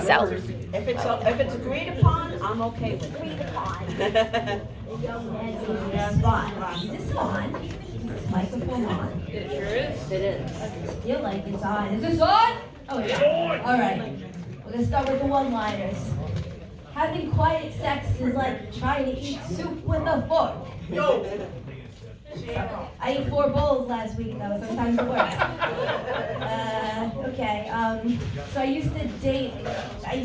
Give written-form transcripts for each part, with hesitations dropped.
So if it's agreed upon, I'm okay with it. Agreed upon. Is this on? Is this microphone on? It sure is. It is. I feel like it's on. Is this on? Oh, yeah. All right. We're gonna start with the one-liners. Having quiet sex is like trying to eat soup with a fork. Yo. I ate 4 bowls last week, though. Sometimes it works. Okay. So I used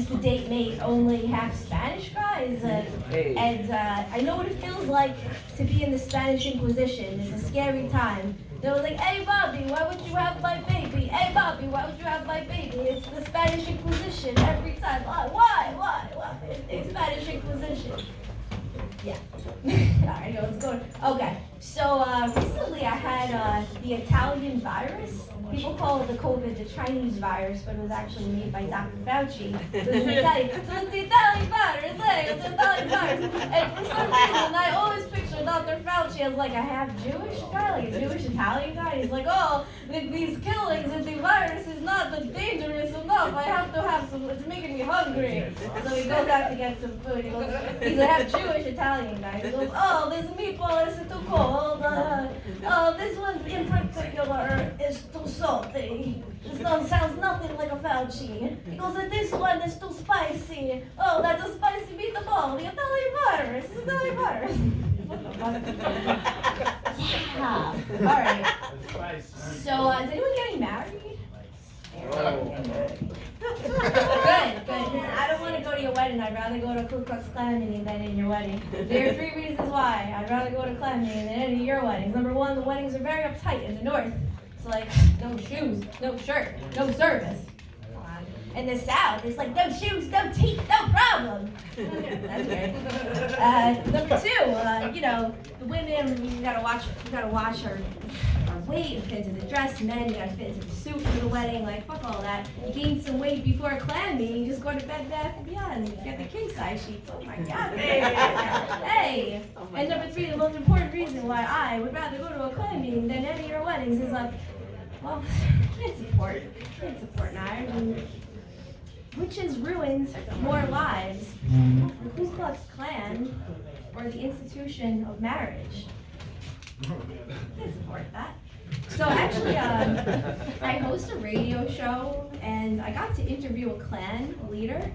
to date mate only half Spanish guys, and I know what it feels like to be in the Spanish Inquisition. It's a scary time. They were like, "Hey, Bobby, why would you have my baby? Hey, Bobby, why would you have my baby?" It's the Spanish Inquisition every time. Why? It's Spanish Inquisition. Yeah. Alright, let's go. Okay. So recently I had the Italian virus. People call the COVID the Chinese virus, but it was actually made by Dr. Fauci. It was an Italian. So it's the Italian virus, it's the Italian virus. And for some reason, I always picture Dr. Fauci as like a half Jewish guy, like a Jewish Italian guy. He's like, oh, these killings and the virus is not dangerous enough. I have to have some. It's making me hungry. So he goes out to get some food. He goes, he's a half Jewish Italian guy. He goes, oh, this meatball is too cold. Oh, this one in particular is too salty. This one sounds nothing like a Fauci. He goes, this one is too spicy. Oh, that's a spicy meatball. The Italian virus. It's Italian virus. What the fuck? Yeah. All right. So, is anyone getting married? Good. I don't want to go to your wedding. I'd rather go to Ku Klux Klan meeting than in your wedding. There are 3 reasons why I'd rather go to Klan meeting than any of your weddings. Number 1, the weddings are very uptight in the North. It's like no shoes, no shirt, no service. In the South, it's like no shoes, no teeth, no problem. That's great. Number 2, the women, you gotta watch her weight, fit into the dress. Men, you gotta fit into the suit for the wedding. Like, fuck all that. You gain some weight before a Klan meeting, just go to Bed Bath & Beyond. You get the king size sheets. Oh my God. Hey. And number 3, the most important reason why I would rather go to a Klan meeting than any of your weddings is well, can't support marriage. Witches ruined more lives, the Ku Klux Klan, or the institution of marriage. Can't support that. So actually, I host a radio show, and I got to interview a Klan leader,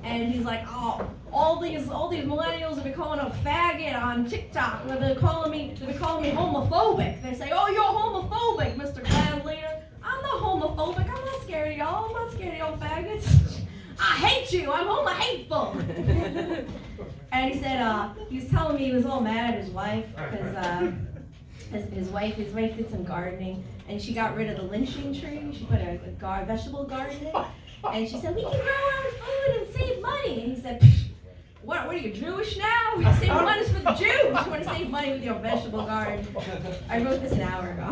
and he's like, "Oh, all these millennials have been calling a faggot on TikTok. They're calling me homophobic. They say, oh, you're homophobic, Mr. Klan leader. I'm not homophobic. I'm not scared of y'all. I'm not scared of y'all faggots. I hate you. I'm homo-hateful." And he said, he was telling me he was all mad at his wife because his wife did some gardening, and she got rid of the lynching tree. She put a vegetable garden in, and she said, "We can grow our own food and save money." And he said, What are you, Jewish now? We save money for the Jews. You want to save money with your vegetable garden. I wrote this an hour ago.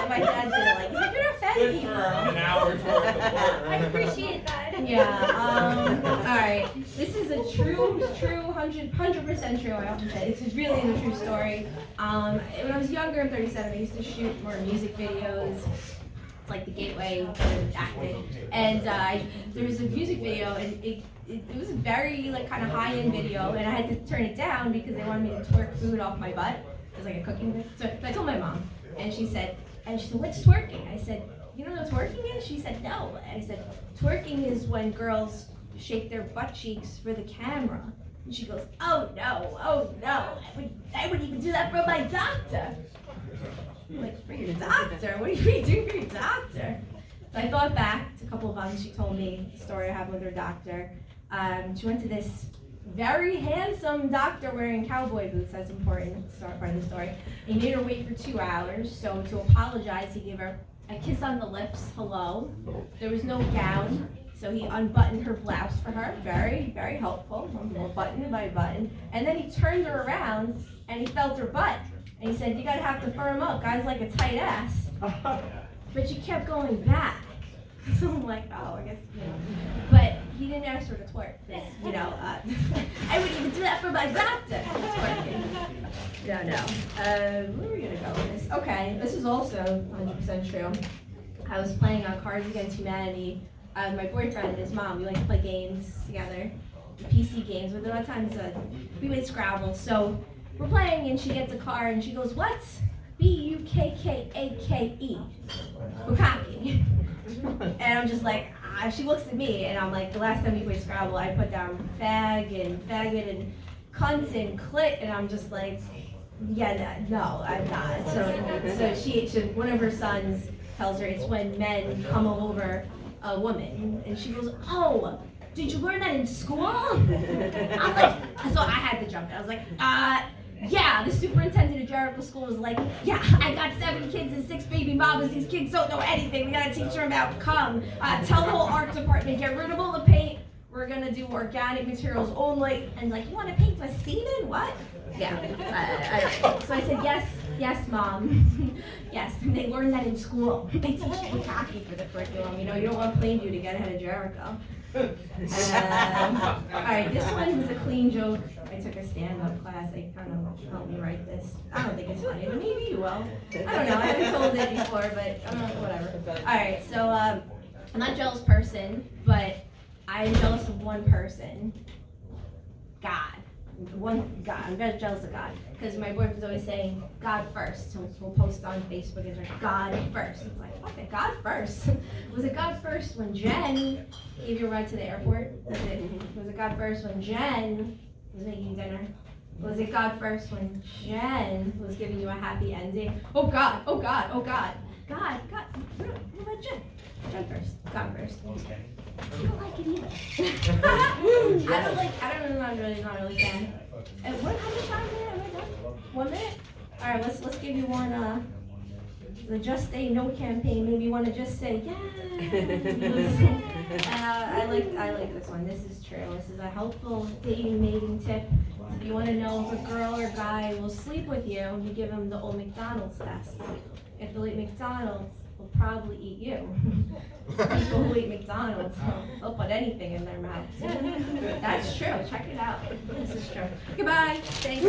My dad did it like, he's like, you're offending people. An hour's worth of work. I appreciate that. Yeah, all right. This is a true, 100% true, I often say. It's really a true story. When I was younger, I'm 37, I used to shoot more music videos. It's like the gateway to acting. And there was a music video, and it was a very kind of high-end video, and I had to turn it down because they wanted me to twerk food off my butt. It was like a cooking video. So I told my mom, and she said, what's twerking? I said, you don't know what twerking is? She said, no. I said, twerking is when girls shake their butt cheeks for the camera. And she goes, oh no, I wouldn't even do that for my doctor. I'm like, for your doctor? What do you do for your doctor? So I thought back to a couple of months. She told me the story I had with her doctor. She went to this very handsome doctor wearing cowboy boots. That's important part of the story. He made her wait for 2 hours. So to apologize, he gave her a kiss on the lips, hello. There was no gown, so he unbuttoned her blouse for her. Very, very helpful. Button by button. And then he turned her around and he felt her butt. And he said, you gotta have to firm up. Guys like a tight ass. But she kept going back. So I'm like, oh, I guess, But he didn't ask her to twerk. I wouldn't even do that for my doctor. Twerking. No. Where are we gonna go with this? Okay, this is also 100% true. I was playing on Cards Against Humanity. My boyfriend and his mom, we like to play games together, PC games, but a lot of times we would Scrabble. So we're playing and she gets a card and she goes, "What's Bukkake?" Bukkake. And I'm just like, she looks at me and I'm like, the last time we played Scrabble, I put down faggot and cunt and clit, and I'm just like, yeah, no, I'm not. So she one of her sons tells her it's when men come over a woman, and she goes, "Oh, did you learn that in school?" I'm like, so I had to jump in. I was like, yeah, the superintendent of Jericho School was like, "Yeah, I got 7 kids and 6 baby mamas. These kids don't know anything. We gotta teach them about cum. Tell the whole art department, get rid of all the paint. We're gonna do organic materials only." And like, "You wanna paint with semen? What?" Yeah. So I said, yes, Mom. Yes, and they learned that in school. They teach bukkake for the curriculum. You know, you don't want plain to get ahead of Jericho. All right, this one was a clean joke. I took a stand-up class. They kind of helped me write this. I don't think it's funny, but maybe you will. I don't know. I haven't told it before, but whatever. All right, so I'm not a jealous person, but I'm jealous of one person. God. I'm very jealous of God, because my boyfriend's always saying God first. So we'll post on Facebook and like, God first. It's like, okay, God first. Was it God first when Jen gave you a ride to the airport? Was it God first when Jen was making you dinner? Was it God first when Jen was giving you a happy ending? Oh God, oh God, oh God. God, what about Jen? Jen first, God first. I don't like it either. I'm really not a fan. How much time am I done? 1 minute? All right, let's give you one. The Just Say No campaign. Maybe you want to just say yes. I like this one. This is true. This is a helpful mating tip. If you want to know if a girl or guy will sleep with you, you give them the old McDonald's test. If they'll eat McDonald's, they'll probably eat you. People who eat McDonald's, they'll put anything in their mouths. That's true. Check it out. This is true. Goodbye. Thanks.